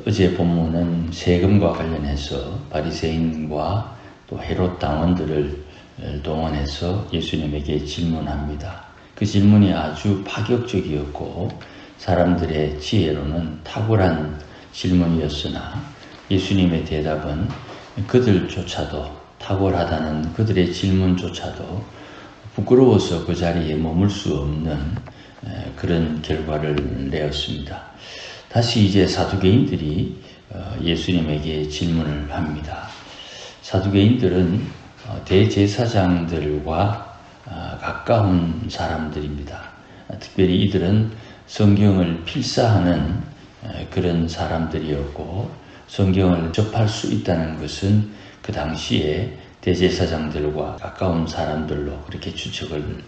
어제 본문은 세금과 관련해서 바리새인과 또 헤롯 당원들을 동원해서 예수님에게 질문합니다. 그 질문이 아주 파격적이었고 사람들의 지혜로는 탁월한 질문이었으나 예수님의 대답은 그들조차도 탁월하다는 그들의 질문조차도 부끄러워서 그 자리에 머물 수 없는 그런 결과를 내었습니다. 다시 이제 사두개인들이 예수님에게 질문을 합니다. 사두개인들은 대제사장들과 가까운 사람들입니다. 특별히 이들은 성경을 필사하는 그런 사람들이었고 성경을 접할 수 있다는 것은 그 당시에 대제사장들과 가까운 사람들로 그렇게 추측을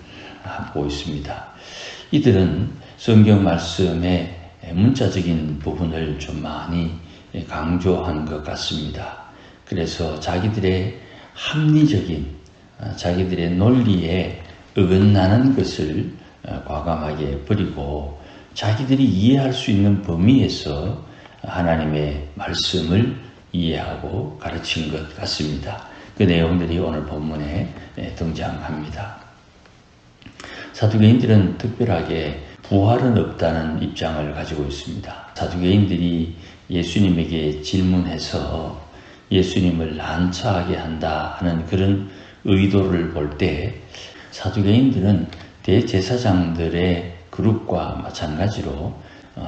하고 있습니다. 이들은 성경 말씀의 문자적인 부분을 좀 많이 강조한 것 같습니다. 그래서 자기들의 합리적인, 자기들의 논리에 어긋나는 것을 과감하게 버리고 자기들이 이해할 수 있는 범위에서 하나님의 말씀을 이해하고 가르친 것 같습니다. 그 내용들이 오늘 본문에 등장합니다. 사두개인들은 특별하게 부활은 없다는 입장을 가지고 있습니다. 사두개인들이 예수님에게 질문해서 예수님을 난처하게 한다 하는 그런 의도를 볼 때 사두개인들은 대제사장들의 그룹과 마찬가지로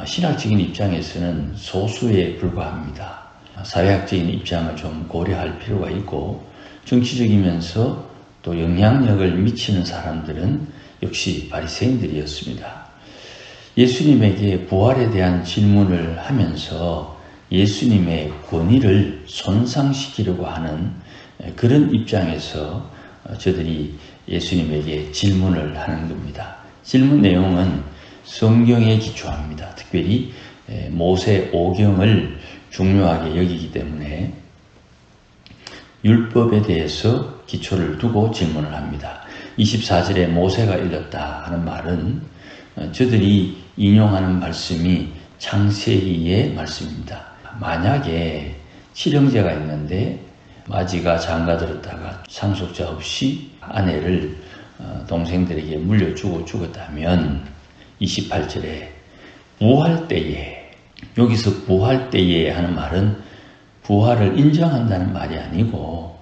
신학적인 입장에서는 소수에 불과합니다. 사회학적인 입장을 좀 고려할 필요가 있고 정치적이면서 또 영향력을 미치는 사람들은 역시 바리새인들이었습니다. 예수님에게 부활에 대한 질문을 하면서 예수님의 권위를 손상시키려고 하는 그런 입장에서 저들이 예수님에게 질문을 하는 겁니다. 질문 내용은 성경에 기초합니다. 특별히 모세 오경을 중요하게 여기기 때문에 율법에 대해서 기초를 두고 질문을 합니다. 24절에 모세가 일렀다 하는 말은 저들이 인용하는 말씀이 창세기의 말씀입니다. 만약에 칠형제가 있는데 마지가 장가들었다가 상속자 없이 아내를 동생들에게 물려주고 죽었다면 28절에 부활 때에, 여기서 부활 때에 하는 말은 부활을 인정한다는 말이 아니고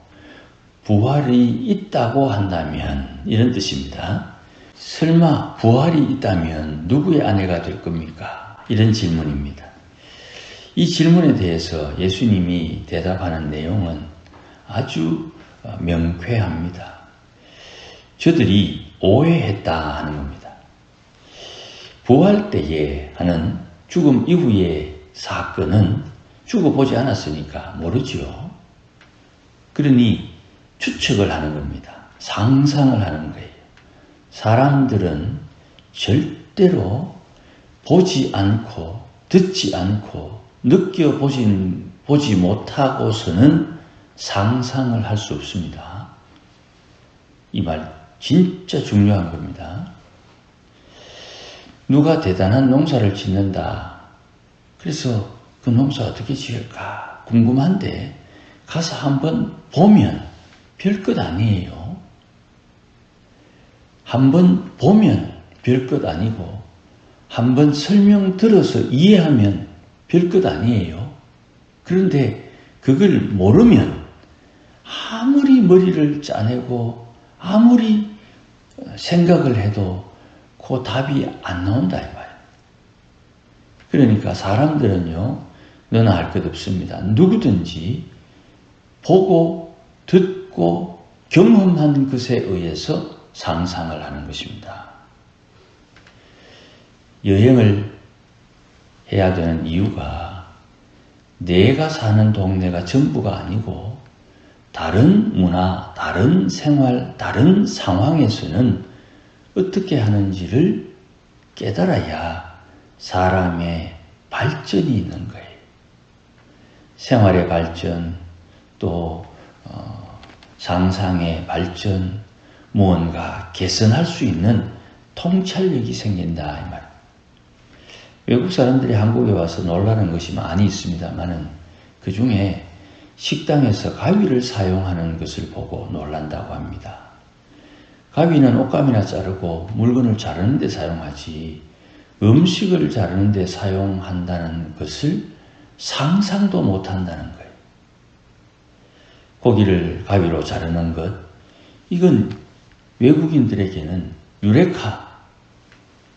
부활이 있다고 한다면 이런 뜻입니다. 설마 부활이 있다면 누구의 아내가 될 겁니까? 이런 질문입니다. 이 질문에 대해서 예수님이 대답하는 내용은 아주 명쾌합니다. 저들이 오해했다 하는 겁니다. 부활 때에 하는 죽음 이후의 사건은 죽어보지 않았으니까 모르지요. 그러니 추측을 하는 겁니다. 상상을 하는 거예요. 사람들은 절대로 보지 않고 듣지 않고 느껴보지 못하고서는 상상을 할 수 없습니다. 이 말 진짜 중요한 겁니다. 누가 대단한 농사를 짓는다. 그래서 그 농사 어떻게 지을까 궁금한데 가서 한번 보면 별것 아니에요. 한번 보면 별것 아니고 한번 설명 들어서 이해하면 별것 아니에요. 그런데 그걸 모르면 아무리 머리를 짜내고 아무리 생각을 해도 그 답이 안 나온다 이 말이에요. 그러니까 사람들은요, 너나 할 것 없습니다. 누구든지 보고 듣고 경험한 것에 의해서 상상을 하는 것입니다. 여행을 해야 되는 이유가 내가 사는 동네가 전부가 아니고 다른 문화, 다른 생활, 다른 상황에서는 어떻게 하는지를 깨달아야 사람의 발전이 있는 거예요. 생활의 발전, 또 상상의 발전, 무언가 개선할 수 있는 통찰력이 생긴다 이 말. 외국 사람들이 한국에 와서 놀라는 것이 많이 있습니다만은 그 중에 식당에서 가위를 사용하는 것을 보고 놀란다고 합니다. 가위는 옷감이나 자르고 물건을 자르는 데 사용하지 음식을 자르는 데 사용한다는 것을 상상도 못한다는 거예요. 고기를 가위로 자르는 것, 이건 외국인들에게는 유레카,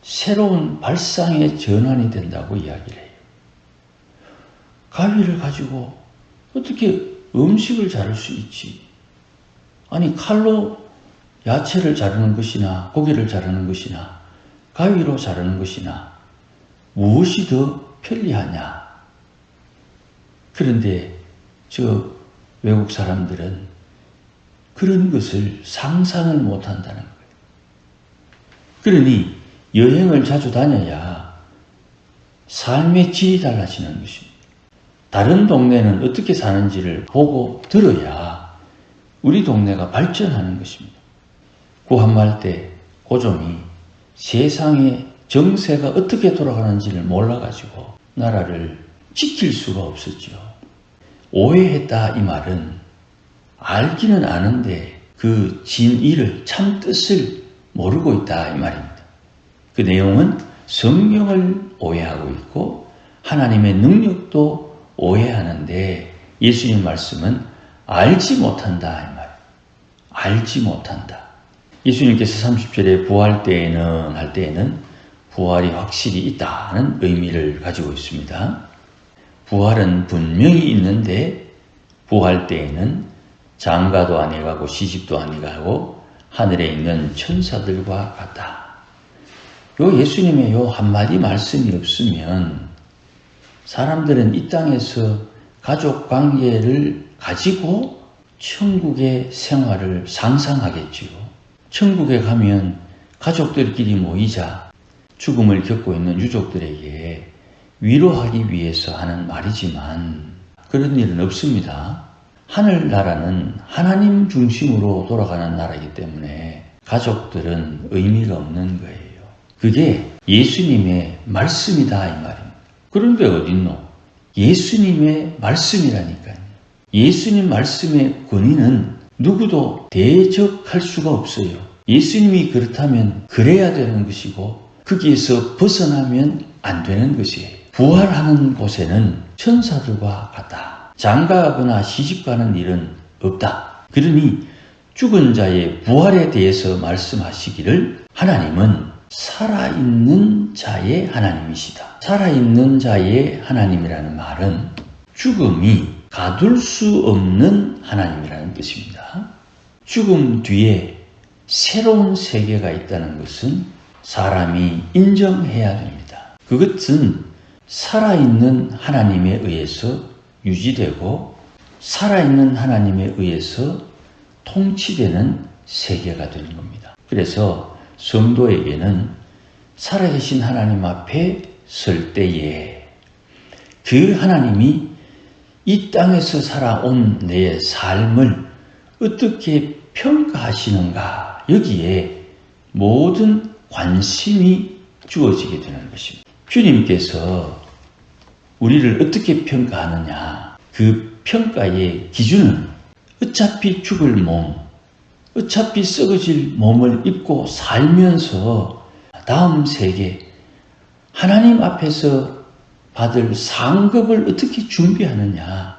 새로운 발상의 전환이 된다고 이야기를 해요. 가위를 가지고 어떻게 음식을 자를 수 있지? 아니, 칼로 야채를 자르는 것이나 고기를 자르는 것이나 가위로 자르는 것이나 무엇이 더 편리하냐? 그런데 저 외국 사람들은 그런 것을 상상을 못한다는 거예요. 그러니 여행을 자주 다녀야 삶의 질이 달라지는 것입니다. 다른 동네는 어떻게 사는지를 보고 들어야 우리 동네가 발전하는 것입니다. 구한말 때 고종이 세상의 정세가 어떻게 돌아가는지를 몰라가지고 나라를 지킬 수가 없었죠. 오해했다 이 말은 알기는 아는데 그 진의를 참 뜻을 모르고 있다 이 말입니다. 그 내용은 성경을 오해하고 있고 하나님의 능력도 오해하는데 예수님 말씀은 알지 못한다 이 말이에요. 알지 못한다. 예수님께서 30절에 부활 때에는 할 때에는 부활이 확실히 있다는 의미를 가지고 있습니다. 부활은 분명히 있는데 부활 때에는 장가도 아니 가고 시집도 아니 가고 하늘에 있는 천사들과 같다. 요 예수님의 요 한마디 말씀이 없으면 사람들은 이 땅에서 가족 관계를 가지고 천국의 생활을 상상하겠지요. 천국에 가면 가족들끼리 모이자 죽음을 겪고 있는 유족들에게 위로하기 위해서 하는 말이지만 그런 일은 없습니다. 하늘나라는 하나님 중심으로 돌아가는 나라이기 때문에 가족들은 의미가 없는 거예요. 그게 예수님의 말씀이다 이 말입니다. 그런데 어딨노? 예수님의 말씀이라니까요. 예수님 말씀의 권위는 누구도 대적할 수가 없어요. 예수님이 그렇다면 그래야 되는 것이고 거기에서 벗어나면 안 되는 것이에요. 부활하는 곳에는 천사들과 같다. 장가가거나 시집가는 일은 없다. 그러니 죽은 자의 부활에 대해서 말씀하시기를 하나님은 살아있는 자의 하나님이시다. 살아있는 자의 하나님이라는 말은 죽음이 가둘 수 없는 하나님이라는 뜻입니다. 죽음 뒤에 새로운 세계가 있다는 것은 사람이 인정해야 됩니다. 그것은 살아있는 하나님에 의해서 유지되고 살아있는 하나님에 의해서 통치되는 세계가 되는 겁니다. 그래서 성도에게는 살아계신 하나님 앞에 설 때에 그 하나님이 이 땅에서 살아온 내 삶을 어떻게 평가하시는가 여기에 모든 관심이 주어지게 되는 것입니다. 주님께서 우리를 어떻게 평가하느냐 그 평가의 기준은 어차피 죽을 몸, 어차피 썩어질 몸을 입고 살면서 다음 세계 하나님 앞에서 받을 상급을 어떻게 준비하느냐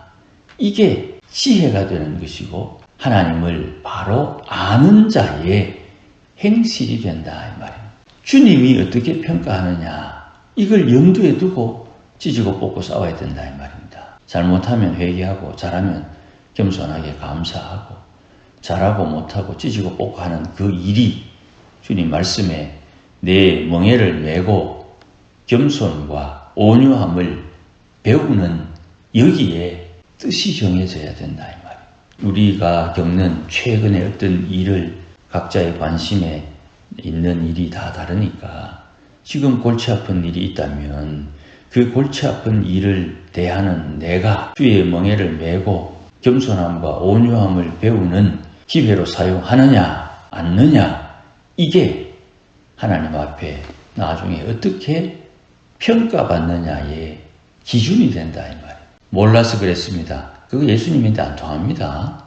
이게 지혜가 되는 것이고 하나님을 바로 아는 자의 행실이 된다 이 말입니다. 주님이 어떻게 평가하느냐 이걸 염두에 두고 찢고 뽑고 싸워야 된다 이 말입니다. 잘못하면 회개하고 잘하면 겸손하게 감사하고 잘하고 못하고 찢고 뽑고 하는 그 일이 주님 말씀에 내 멍에를 메고 겸손과 온유함을 배우는 여기에 뜻이 정해져야 된다 이 말이에요. 우리가 겪는 최근의 어떤 일을 각자의 관심에 있는 일이 다 다르니까 지금 골치 아픈 일이 있다면 그 골치 아픈 일을 대하는 내가 주의 멍에를 메고 겸손함과 온유함을 배우는 기회로 사용하느냐 않느냐 이게 하나님 앞에 나중에 어떻게 평가받느냐의 기준이 된다 이 말이에요. 몰라서 그랬습니다. 그거 예수님한테 안 통합니다.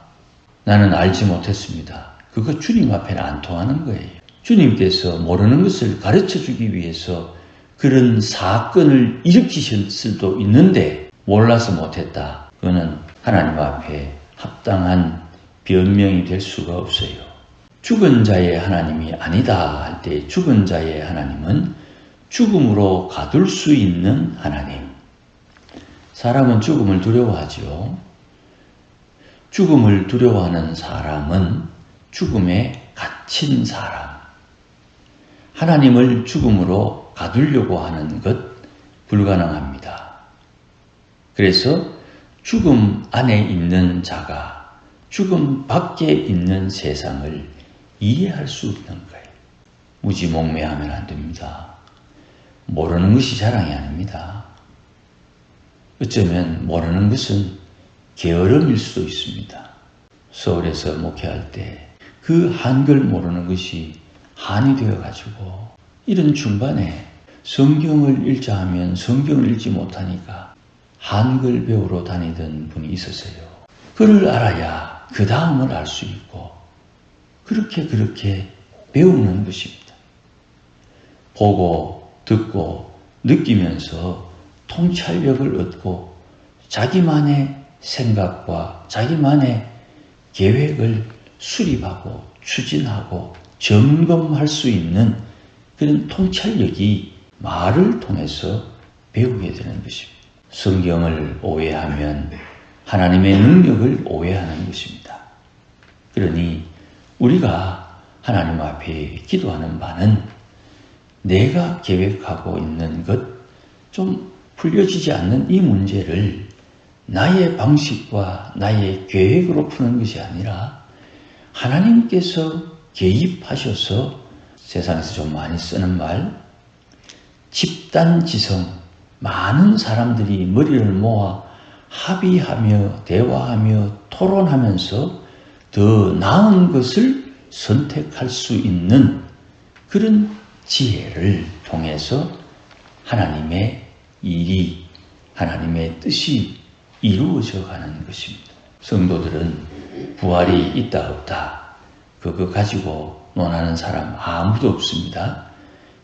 나는 알지 못했습니다. 그거 주님 앞에는 안 통하는 거예요. 주님께서 모르는 것을 가르쳐주기 위해서 그런 사건을 일으키실 수도 있는데 몰라서 못했다. 그거는 하나님 앞에 합당한 변명이 될 수가 없어요. 죽은 자의 하나님이 아니다 할 때 죽은 자의 하나님은 죽음으로 가둘 수 있는 하나님. 사람은 죽음을 두려워하죠. 죽음을 두려워하는 사람은 죽음에 갇힌 사람. 하나님을 죽음으로 가두려고 하는 것 불가능합니다. 그래서 죽음 안에 있는 자가 죽음 밖에 있는 세상을 이해할 수 없는 거예요. 무지몽매하면 안 됩니다. 모르는 것이 자랑이 아닙니다. 어쩌면 모르는 것은 게으름일 수도 있습니다. 서울에서 목회할 때 그 한글 모르는 것이 한이 되어가지고 이런 중반에 성경을 읽자 하면 성경을 읽지 못하니까 한글 배우러 다니던 분이 있었어요. 그를 알아야 그 다음을 알 수 있고 그렇게 배우는 것입니다. 보고 듣고 느끼면서 통찰력을 얻고 자기만의 생각과 자기만의 계획을 수립하고 추진하고 점검할 수 있는 그런 통찰력이 말을 통해서 배우게 되는 것입니다. 성경을 오해하면 하나님의 능력을 오해하는 것입니다. 그러니 우리가 하나님 앞에 기도하는 바는 내가 계획하고 있는 것 좀 풀려지지 않는 이 문제를 나의 방식과 나의 계획으로 푸는 것이 아니라 하나님께서 개입하셔서 세상에서 좀 많이 쓰는 말 집단지성 많은 사람들이 머리를 모아 합의하며 대화하며 토론하면서 더 나은 것을 선택할 수 있는 그런 지혜를 통해서 하나님의 일이 하나님의 뜻이 이루어져 가는 것입니다. 성도들은 부활이 있다 없다 그거 가지고 논하는 사람 아무도 없습니다.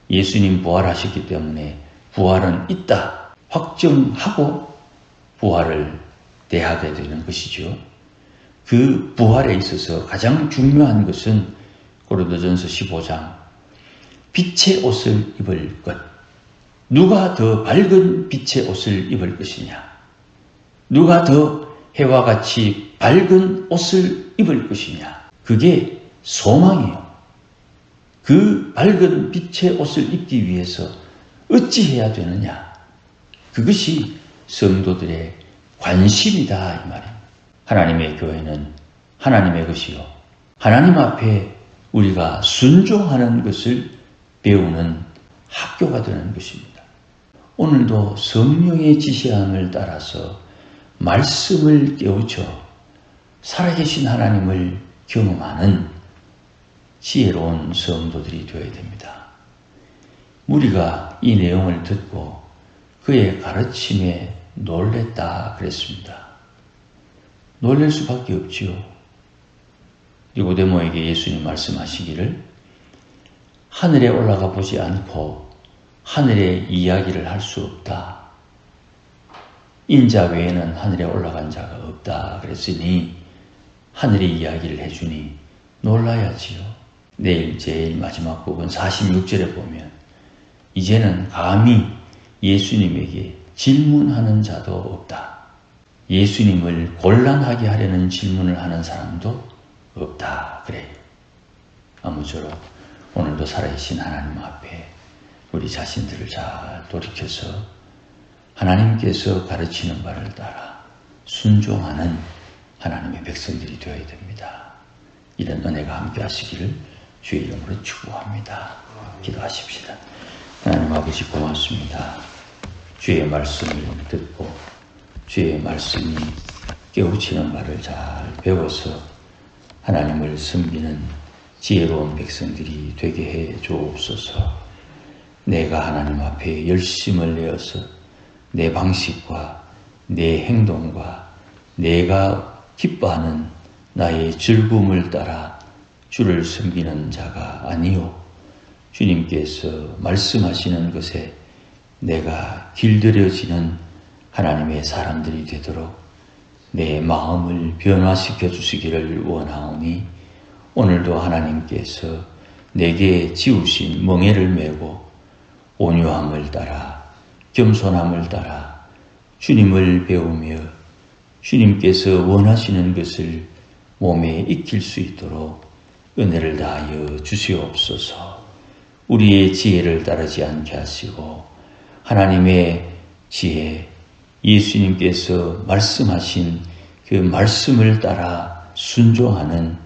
예수님 부활하셨기 때문에 부활은 있다 확정하고 부활을 대하게 되는 것이죠. 그 부활에 있어서 가장 중요한 것은 고린도전서 15장 빛의 옷을 입을 것. 누가 더 밝은 빛의 옷을 입을 것이냐? 누가 더 해와 같이 밝은 옷을 입을 것이냐? 그게 소망이에요. 그 밝은 빛의 옷을 입기 위해서 어찌해야 되느냐? 그것이 성도들의 관심이다 이 말입니다. 하나님의 교회는 하나님의 것이요. 하나님 앞에 우리가 순종하는 것을 배우는 학교가 되는 것입니다. 오늘도 성령의 지시함을 따라서 말씀을 깨우쳐 살아계신 하나님을 경험하는 지혜로운 성도들이 되어야 됩니다. 무리가 이 내용을 듣고 그의 가르침에 놀랬다 그랬습니다. 놀랄 수밖에 없지요. 니고데모에게 예수님 말씀하시기를 하늘에 올라가 보지 않고 하늘의 이야기를 할 수 없다. 인자 외에는 하늘에 올라간 자가 없다. 그랬으니 하늘의 이야기를 해주니 놀라야지요. 내일 제일 마지막 부분 46절에 보면 이제는 감히 예수님에게 질문하는 자도 없다. 예수님을 곤란하게 하려는 질문을 하는 사람도 없다. 그래요. 아무쪼록 오늘도 살아계신 하나님 앞에 우리 자신들을 잘 돌이켜서 하나님께서 가르치는 바를 따라 순종하는 하나님의 백성들이 되어야 됩니다. 이런 은혜가 함께 하시기를 주의 이름으로 축복합니다. 기도하십시다. 하나님 아버지 고맙습니다. 주의 말씀을 듣고 주의 말씀이 깨우치는 바를 잘 배워서 하나님을 섬기는 지혜로운 백성들이 되게 해 주옵소서. 내가 하나님 앞에 열심을 내어서 내 방식과 내 행동과 내가 기뻐하는 나의 즐거움을 따라 주를 섬기는 자가 아니요 주님께서 말씀하시는 것에 내가 길들여지는 하나님의 사람들이 되도록 내 마음을 변화시켜 주시기를 원하오니 오늘도 하나님께서 내게 지우신 멍에를 메고 온유함을 따라 겸손함을 따라 주님을 배우며 주님께서 원하시는 것을 몸에 익힐 수 있도록 은혜를 다하여 주시옵소서. 우리의 지혜를 따르지 않게 하시고 하나님의 지혜, 예수님께서 말씀하신 그 말씀을 따라 순종하는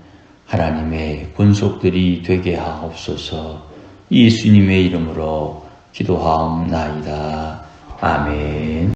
하나님의 권속들이 되게 하옵소서. 예수님의 이름으로 기도하옵나이다. 아멘.